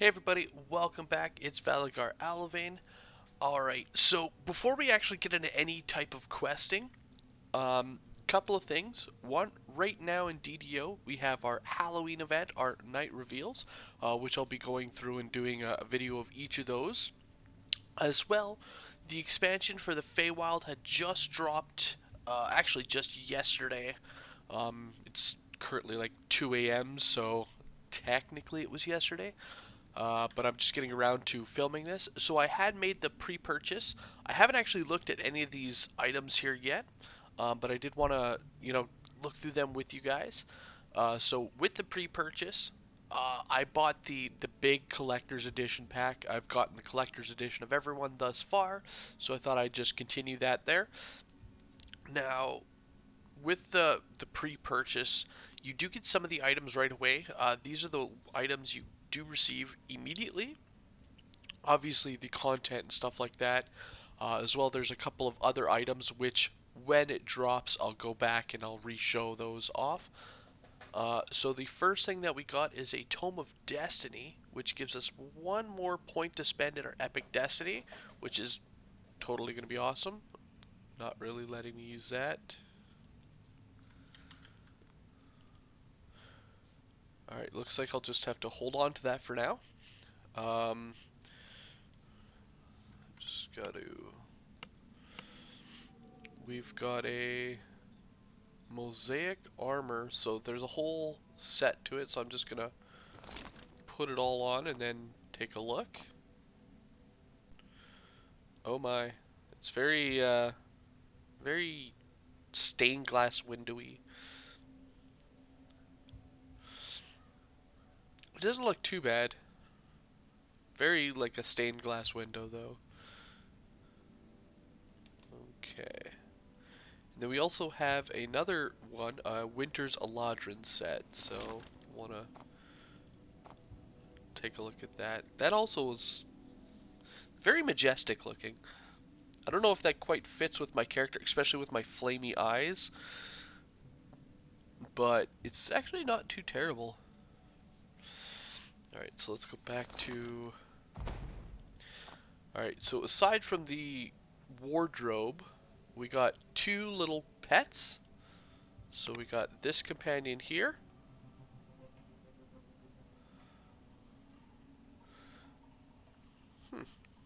Hey everybody, welcome back. It's Valagar Aloevain. Alright, so before we actually get into any type of questing, couple of things. One, right now in DDO, we have our Halloween event, our night reveals, which I'll be going through and doing a video of each of those. As well, the expansion for the Feywild had just dropped, actually just yesterday. It's currently like 2 a.m., so technically it was yesterday. But I'm just getting around to filming this. So I had made the pre-purchase. I haven't actually looked at any of these items here yet, but I did want to, look through them with you guys. So with the pre-purchase, I bought the big collector's edition pack. I've gotten the collector's edition of everyone thus far, so I thought I'd just continue that there. Now, with the pre-purchase, you do get some of the items right away. These are the items you do receive immediately. Obviously, the content and stuff like that. As well, there's a couple of other items which, when it drops, I'll go back and I'll re-show those off. So the first thing that we got is a Tome of Destiny, which gives us one more point to spend in our Epic Destiny, which is totally going to be awesome. Not really letting me use that. Alright, looks like I'll just have to hold on to that for now. Um, just got to... We've got a mosaic armor, so there's a whole set to it, so I'm just gonna put it all on and then take a look. Oh my, it's very stained glass windowy. It doesn't look too bad. Very like a stained glass window though. Okay. And then we also have another one, Winter's Eladrin set, so wanna take a look at that. That also is very majestic looking. I don't know if that quite fits with my character, especially with my flamey eyes, but it's actually not too terrible. Alright, so let's go back to... Alright, so aside from the wardrobe, we got two little pets. So we got this companion here.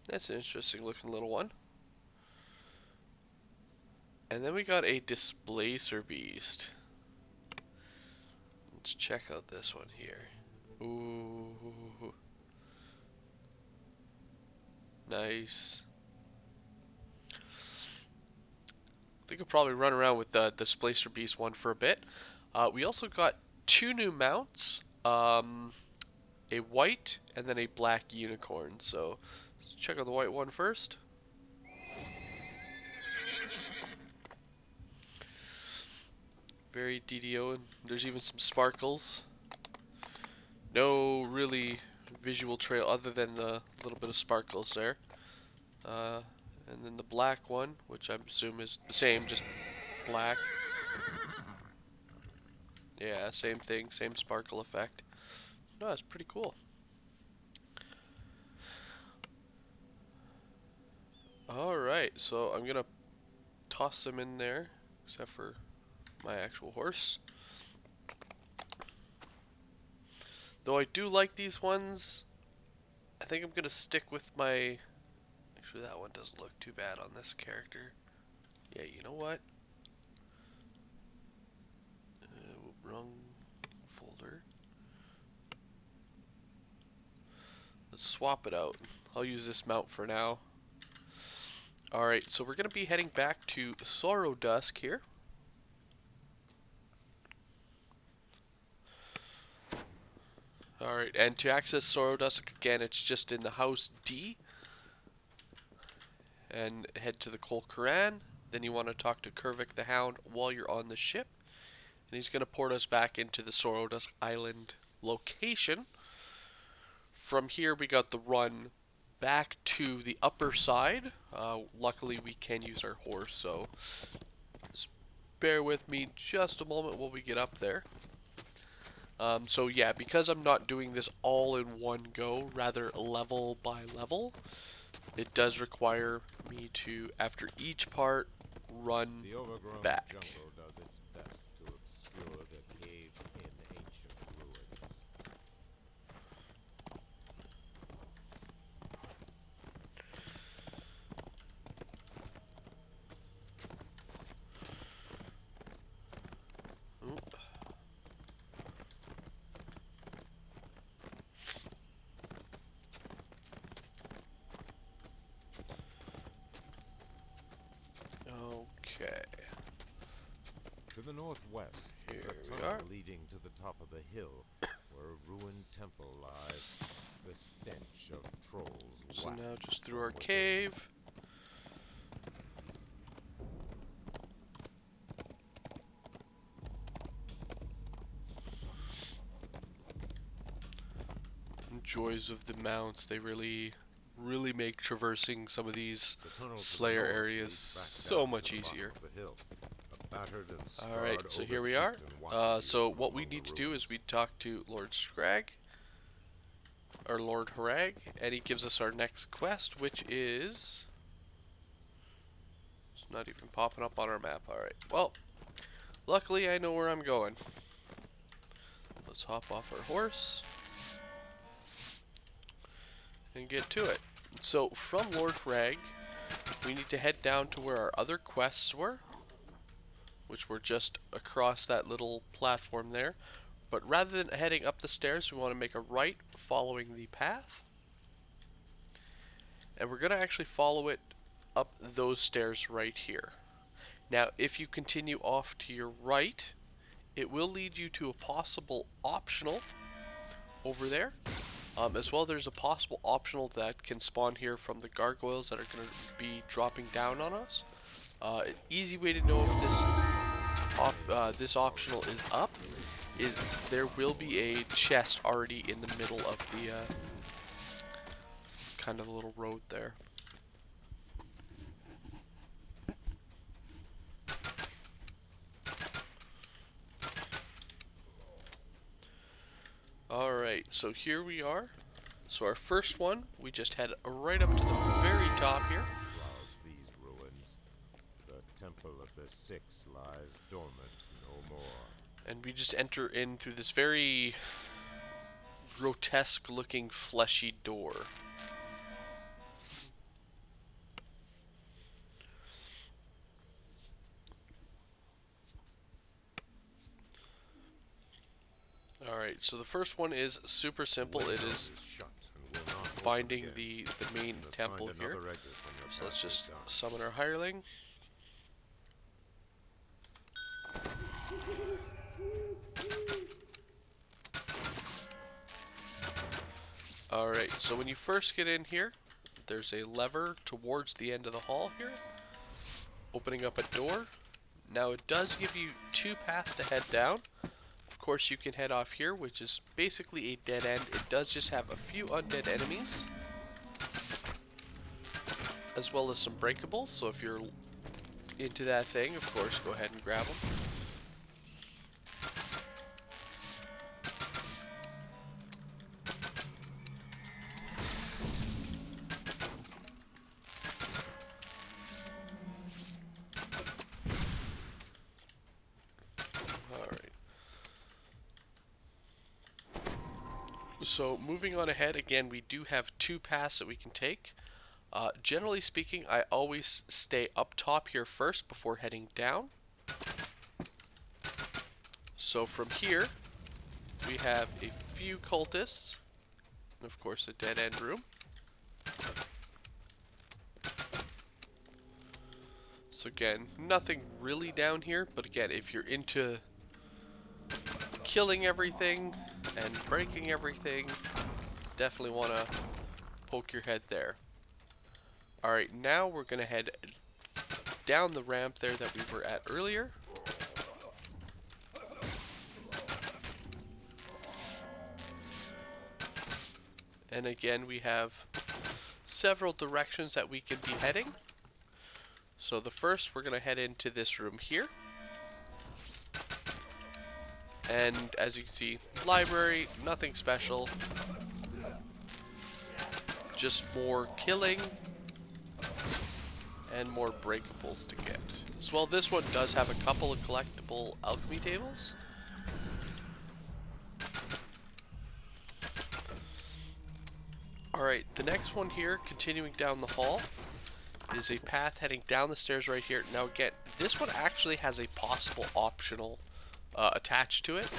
That's an interesting looking little one. And then we got a Displacer Beast. Let's check out this one here. Ooh. Nice. I think I'll probably run around with the Displacer Beast one for a bit. We also got two new mounts. A white and then a black unicorn. So let's check out the white one first. Very DDO, and there's even some sparkles. No really visual trail other than the little bit of sparkles there. And then the black one, which I assume is the same, just black. Yeah, same thing, same sparkle effect. No, it's pretty cool. Alright, so I'm gonna toss them in there, except for my actual horse. Though I do like these ones, I think I'm gonna stick with my... Actually, that one doesn't look too bad on this character. Yeah, you know what? Wrong folder. Let's swap it out. I'll use this mount for now. Alright, so we're going to be heading back to Sorrowdusk here. Alright, and to access Sorrowdusk again, it's just in the house D. And head to the Kol Koran. Then you want to talk to Kurvik the Hound while you're on the ship. And he's going to port us back into the Sorrowdusk Island location. From here we got the run back to the upper side. Luckily we can use our horse, so just bear with me just a moment while we get up there. So yeah, because I'm not doing this all in one go, rather level by level, it does require me to, after each part, run The overgrown back. jungle does its best to obscure the caved-in ancient ruins. Oop. Okay, To the northwest is here a we tunnel are. leading to the top of a hill where a ruined temple lies. The stench of trolls So now wafts just through from our within. cave. Joys of the mounts, they really make traversing some of these The tunnel to the Slayer north areas leads back so down to much the bottom easier. of the hill. A battered and Alright, scarred so ogre here we are. chieftain watches you So from what we among the need to do is ruins. we talk to Lord Scrag, or Lord Harag, and he gives us our next quest, which is... It's not even popping up on our map. Alright, well, luckily I know where I'm going. Let's hop off our horse and get to it. So from Lord Harag, we need to head down to where our other quests were, which were just across that little platform there. But rather than heading up the stairs, we want to make a right following the path. And we're going to actually follow it up those stairs right here. Now, if you continue off to your right, it will lead you to a possible optional over there. As well, there's a possible optional that can spawn here from the gargoyles that are going to be dropping down on us. Easy way to know if this optional is up is there will be a chest already in the middle of the kind of little road there. Alright, so here we are. So our first one, we just head right up to the very top here. Shrouds these ruins. The Temple of the Six lies dormant no more. And we just enter in through this very grotesque looking fleshy door. Alright, so the first one is super simple. It is shut and will not finding open again. the main You must temple find here. another exit when your So let's task is just done. summon our hireling. Alright, so when you first get in here, there's a lever towards the end of the hall here, opening up a door. Now it does give you two paths to head down. Of course you can head off here, which is basically a dead end. It does just have a few undead enemies, as well as some breakables, so if you're into that thing, of course go ahead and grab them. Alright. So moving on ahead, again we do have two paths that we can take. Generally speaking, I always stay up top here first before heading down. So from here, we have a few cultists, and of course a dead end room. So again, nothing really down here, but again, if you're into killing everything and breaking everything, definitely want to poke your head there. Alright, now we're going to head down the ramp there that we were at earlier. And again, we have several directions that we can be heading. So the first, we're going to head into this room here. And as you can see, library, nothing special. Just more killing and more breakables to get. As well, this one does have a couple of collectible alchemy tables. Alright, the next one here, continuing down the hall, is a path heading down the stairs right here. Now again, this one actually has a possible optional attached to it.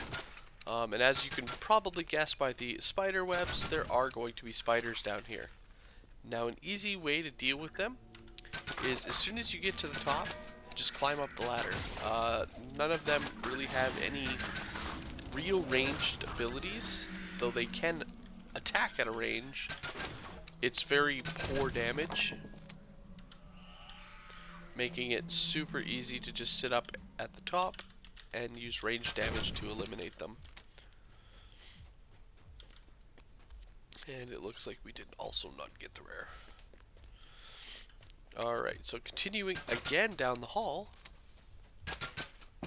And as you can probably guess by the spider webs, there are going to be spiders down here. Now an easy way to deal with them is as soon as you get to the top, just climb up the ladder. None of them really have any real ranged abilities, though they can attack at a range. It's very poor damage, making it super easy to just sit up at the top and use ranged damage to eliminate them. And it looks like we did also not get the rare. Alright, so continuing again down the hall,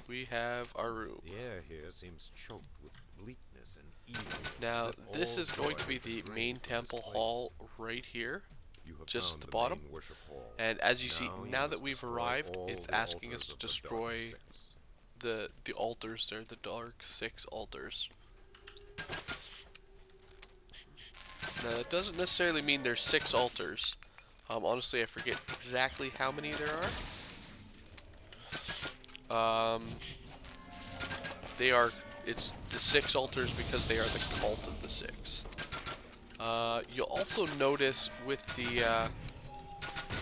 we have our room. The air here seems choked with bleakness and evil. Now, this is going to be the main temple hall right here, just at the bottom. And as you see, now that we've arrived, it's asking us to destroy the altars there, the Dark Six altars. Now, that doesn't necessarily mean there's 6 altars. Honestly, I forget exactly how many there are. It's the 6 altars because they are the cult of the 6. You'll also notice with the,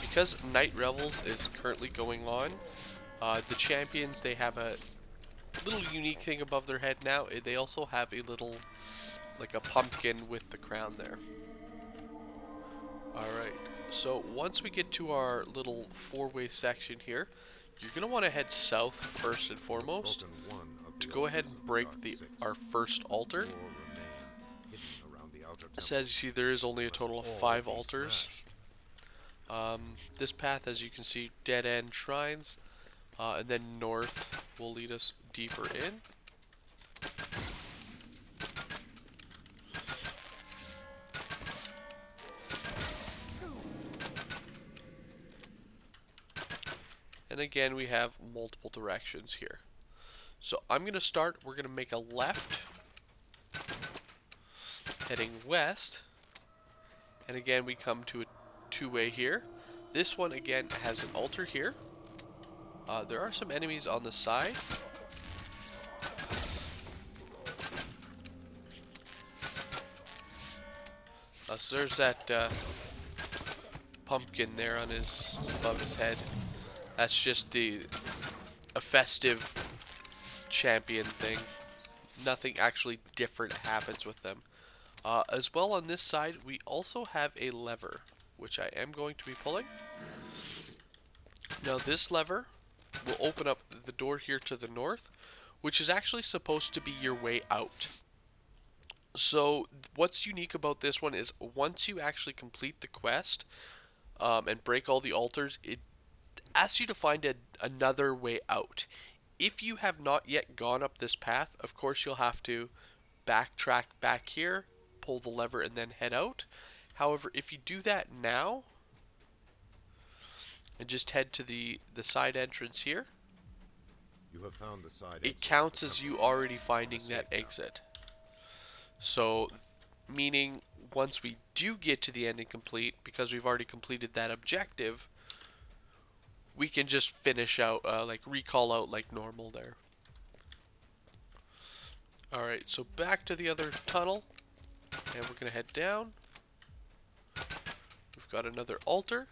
because Night Revels is currently going on, the champions, they have a little unique thing above their head now. They also have a little, like a pumpkin with the crown there. Alright, so once we get to our little 4-way section here, you're going to want to head south first and foremost to go ahead and break our first altar. So as you see, there is only a total of 5 altars. This path, as you can see, dead end shrines, and then north will lead us deeper in. And again, we have multiple directions here. So I'm going to start, we're going to make a left, heading west, and again we come to a 2-way here. This one again has an altar here. There are some enemies on the side. So there's that pumpkin there on above his head. That's just a festive champion thing. Nothing actually different happens with them. As well on this side, we also have a lever, which I am going to be pulling. Now this lever will open up the door here to the north, which is actually supposed to be your way out. So what's unique about this one is once you actually complete the quest and break all the altars, it asks you to find another way out. If you have not yet gone up this path, of course you'll have to backtrack back here, pull the lever, and then head out. However, if you do that now, and just head to the side entrance here, you have found the side it counts as you already finding that exit. So, meaning once we do get to the ending complete, because we've already completed that objective, we can just finish out, like recall out like normal there. Alright, so back to the other tunnel, and we're going to head down. We've got another altar.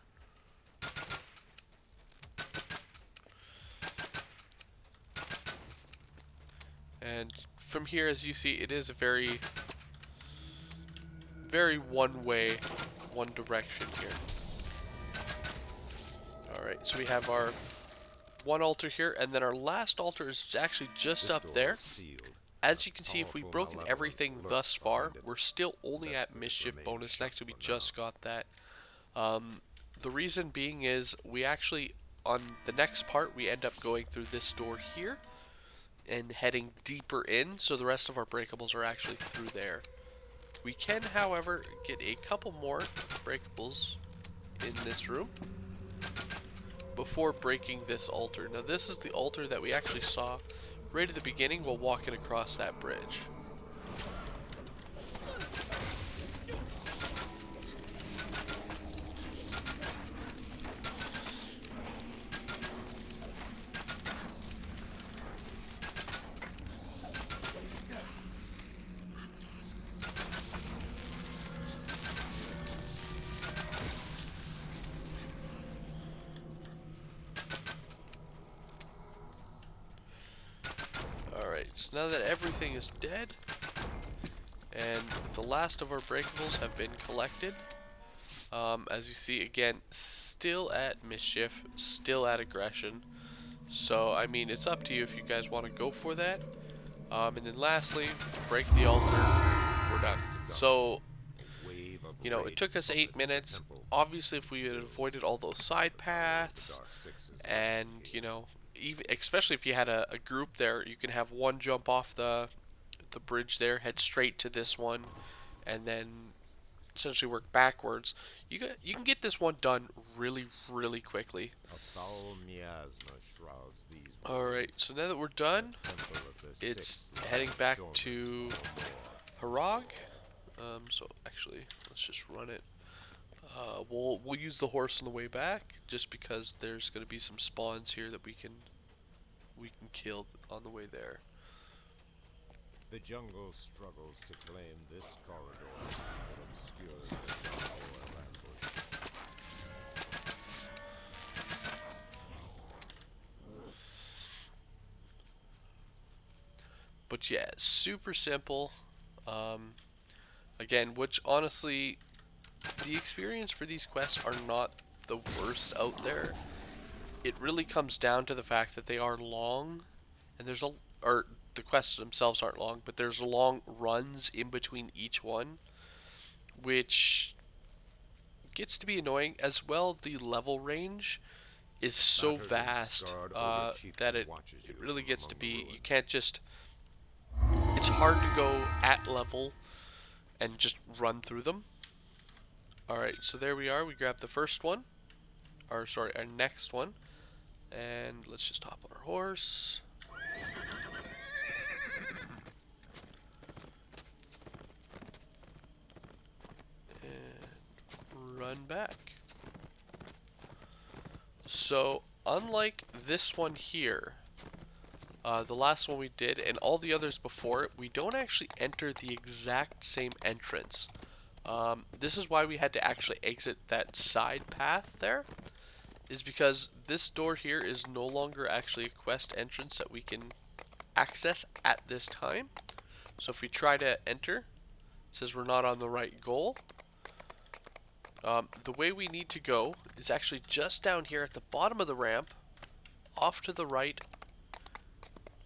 And from here, as you see, it is a very one-way, one direction here. Alright, so we have our one altar here, and then our last altar is actually just up there. As you can see, if we've broken everything thus far, we're still only at mischief bonus. Next, we just got that. The reason being is we actually, on the next part, we end up going through this door here. and heading deeper in, so the rest of our breakables are actually through there. We can, however, get a couple more breakables in this room before breaking this altar. Now this is the altar that we actually saw right at the beginning while walking across that bridge. Alright, so now that everything is dead, and the last of our breakables have been collected, as you see, again, still at mischief, still at aggression. So, I mean, it's up to you if you guys want to go for that. And then lastly, break the altar, we're done. So, you know, it took us 8 minutes. Obviously, if we had avoided all those side paths, and, you know, even especially if you had a group there, you can have one jump off the bridge there, head straight to this one, and then essentially work backwards. You can get this one done really quickly. A foul miasma shrouds these Alright, so now that we're done, it's heading back to Harag. So actually, let's just run it. We'll use the horse on the way back, just because there's going to be some spawns here that we can kill on the way there. The jungle struggles to claim this corridor that obscures the gargoyle ambush. But yeah, super simple. Um, Again, which honestly, the experience for these quests are not the worst out there. It really comes down to the fact that they are long, and or the quests themselves aren't long, but there's long runs in between each one, which gets to be annoying. As well, the level range is so vast that it really gets to be, you can't just, it's hard to go at level and just run through them. Alright, so there we are. We grabbed the first one. Or, sorry, our next one. And let's just hop on our horse. And run back. So, unlike this one here, the last one we did, and all the others before it, we don't actually enter the exact same entrance. This is why we had to actually exit that side path there, is because this door here is no longer actually a quest entrance that we can access at this time. So if we try to enter, it says we're not on the right goal. The way we need to go is actually just down here at the bottom of the ramp, off to the right.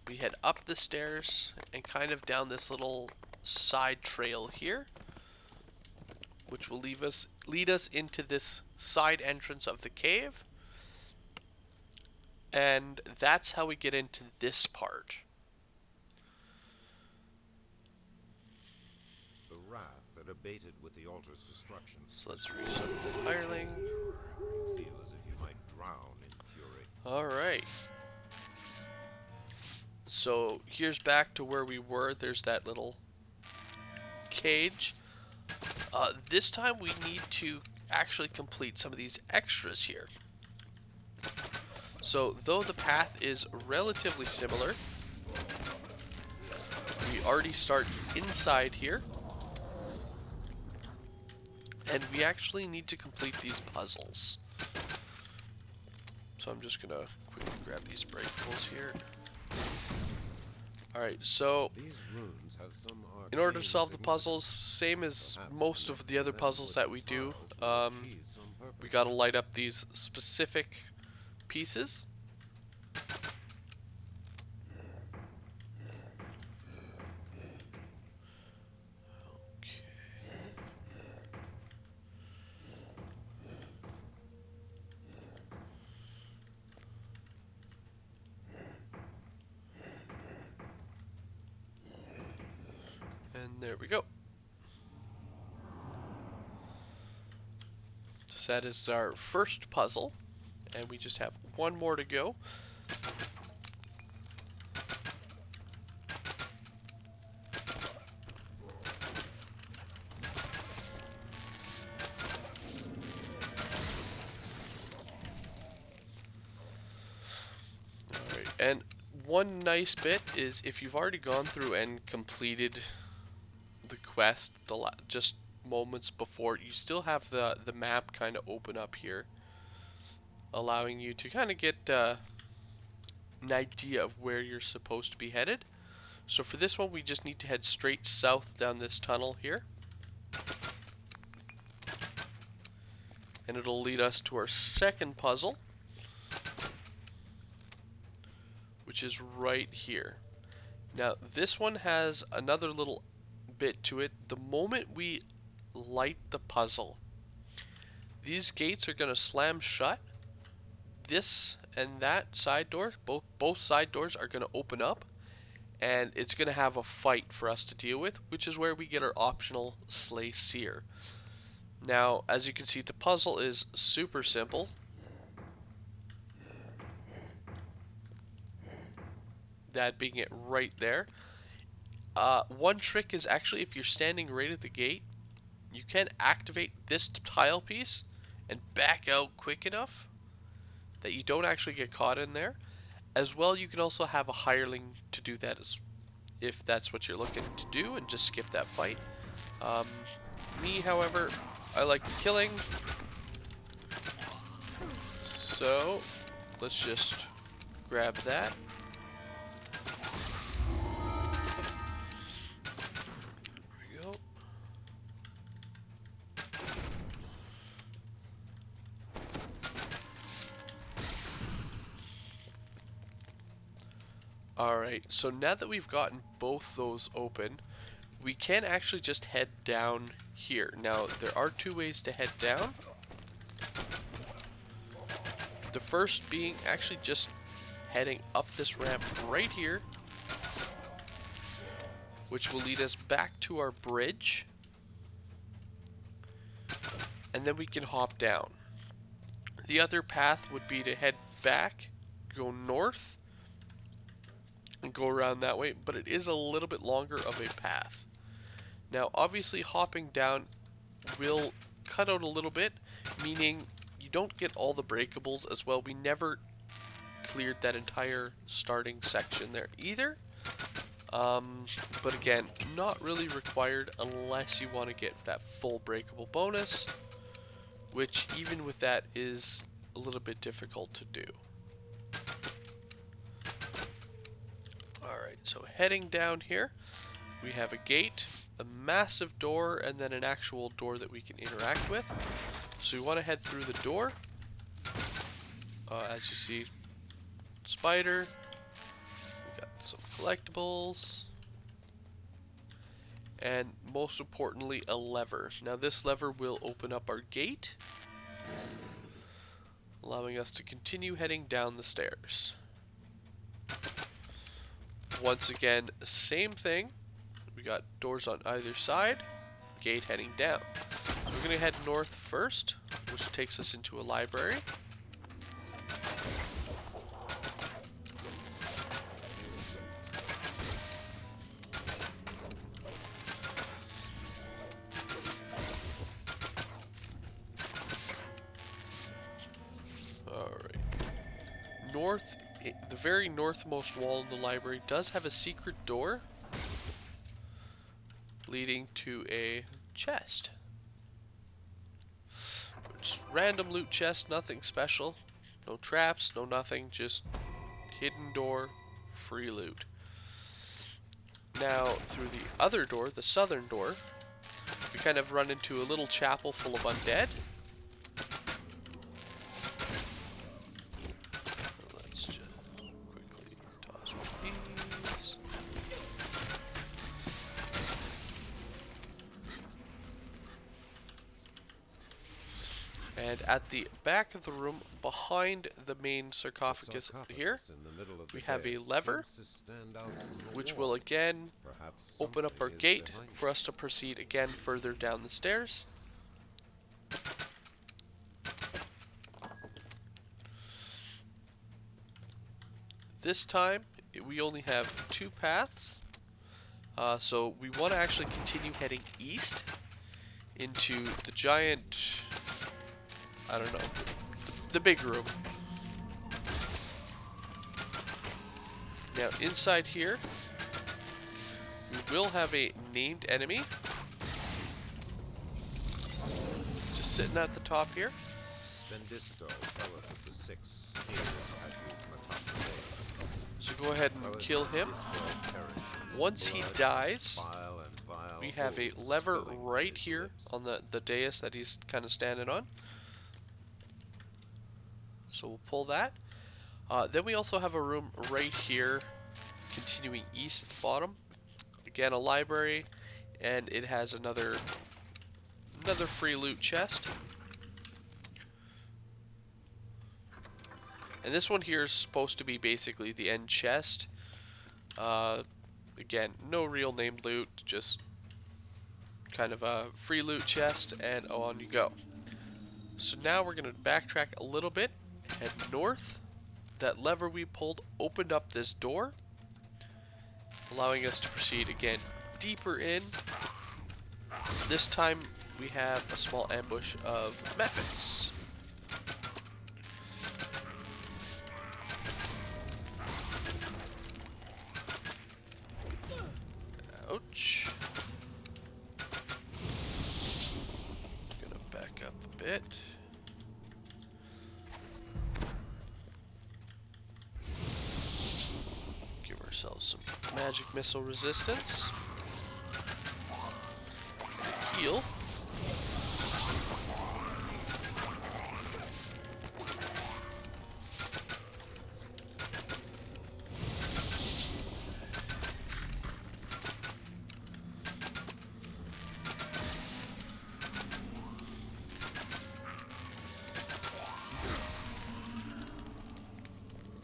We head up the stairs and kind of down this little side trail here, which will lead us into this side entrance of the cave. And that's how we get into this part. The wrath that abated with the altar's destruction. So let's reset the hireling. You feel as if you might drown in fury. Alright. So here's back to where we were. There's that little cage. This time we need to actually complete some of these extras here. So though the path is relatively similar, we already start inside here. And we actually need to complete these puzzles. So I'm just gonna quickly grab these breakables here. Alright, so in order to solve the puzzles, same as most of the other puzzles that we do, we gotta light up these specific pieces. There we go. So that is our first puzzle, and we just have one more to go. Alright, and one nice bit is if you've already gone through and completed the quest just moments before, you still have the map kind of open up here, allowing you to kind of get an idea of where you're supposed to be headed. So for this one, we just need to head straight south down this tunnel here, and it'll lead us to our second puzzle, which is right here. Now this one has another little bit to it. The moment we light the puzzle, these gates are going to slam shut. This and that side door, both side doors are going to open up, and it's going to have a fight for us to deal with, which is where we get our optional Slay Seer. Now, as you can see, the puzzle is super simple. That being it right there. One trick is actually if you're standing right at the gate, you can activate this tile piece and back out quick enough that you don't actually get caught in there. As well, you can also have a hireling to do that if that's what you're looking to do, and just skip that fight. Me, however, I like the killing, so let's just grab that. There we go. Alright, so now that we've gotten both those open, we can actually just head down here. Now, there are two ways to head down. The first being actually just heading up this ramp right here, which will lead us back to our bridge, and then we can hop down. The other path would be to head back, go north, and go around that way, but it is a little bit longer of a path. Now, obviously, hopping down will cut out a little bit, meaning you don't get all the breakables as well. We never cleared that entire starting section there either. But again, not really required unless you want to get that full breakable bonus, which even with that is a little bit difficult to do. Alright, so heading down here, we have a gate, a massive door, and then an actual door that we can interact with. So we want to head through the door. As you see, spider, we got some collectibles, and most importantly, a lever. Now this lever will open up our gate, allowing us to continue heading down the stairs. Once again, same thing. We got doors on either side, gate heading down. So we're going to head north first, which takes us into a library. Alright. North, the very northmost wall in the library does have a secret door leading to a chest. Just random loot chest, nothing special. No traps, no nothing, just hidden door, free loot. Now, through the other door, the southern door, we kind of run into a little chapel full of undead. Let's just quickly toss one of these. And at the back of the room, behind the main sarcophagus here, in the middle of the we have a dais lever, seems to stand out from the which will wall. again Perhaps open up something our is gate behind for it. us to proceed again further down the stairs. This time, we only have two paths. So we want to actually continue heading east into the giant, I don't know, the big room. Now inside here, we will have a named enemy. Just sitting at the top here. Bendisto telleth of the six spears as you come atop the dais. So go ahead and Whereas kill him. Bendisto perishes, Once he blood, dies, bile and vile we have a gold lever spilling from right his here lips. on the dais that he's kind of standing on. So we'll pull that. Then we also have a room right here, continuing east at the bottom. Again, a library, and it has another free loot chest. And this one here is supposed to be basically the end chest. Again, no real named loot, just kind of a free loot chest, and on you go. So now we're going to backtrack a little bit, head north. That lever we pulled opened up this door, allowing us to proceed again deeper in. This time we have a small ambush of mephits. Ouch. Gonna back up a bit. Give ourselves some magic missile resistance. Heal.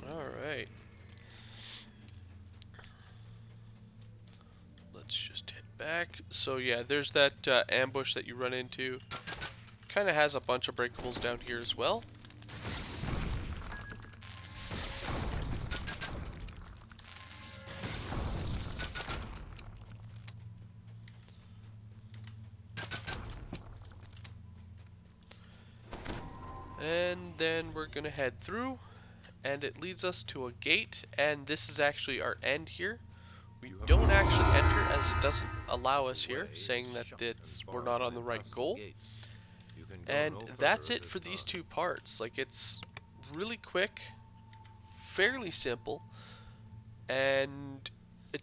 Alright. Let's just head back. So yeah, there's that ambush that you run into. Kind of has a bunch of breakables down here as well. And then we're gonna head through, and it leads us to a gate, and this is actually our end here. We don't actually enter as it doesn't allow us here, saying that we're not on the right goal. And that's it for these two parts. Like, it's really quick, fairly simple, and a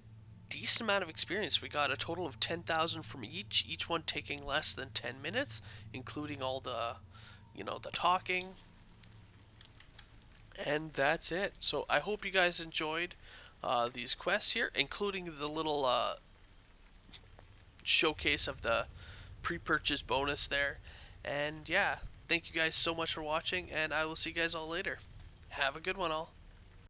decent amount of experience. We got a total of 10,000 from each one taking less than 10 minutes, including all the, the talking. And that's it. So I hope you guys enjoyed these quests here, including the little showcase of the pre-purchase bonus there. And yeah, thank you guys so much for watching, and I will see you guys all later. Have a good one all.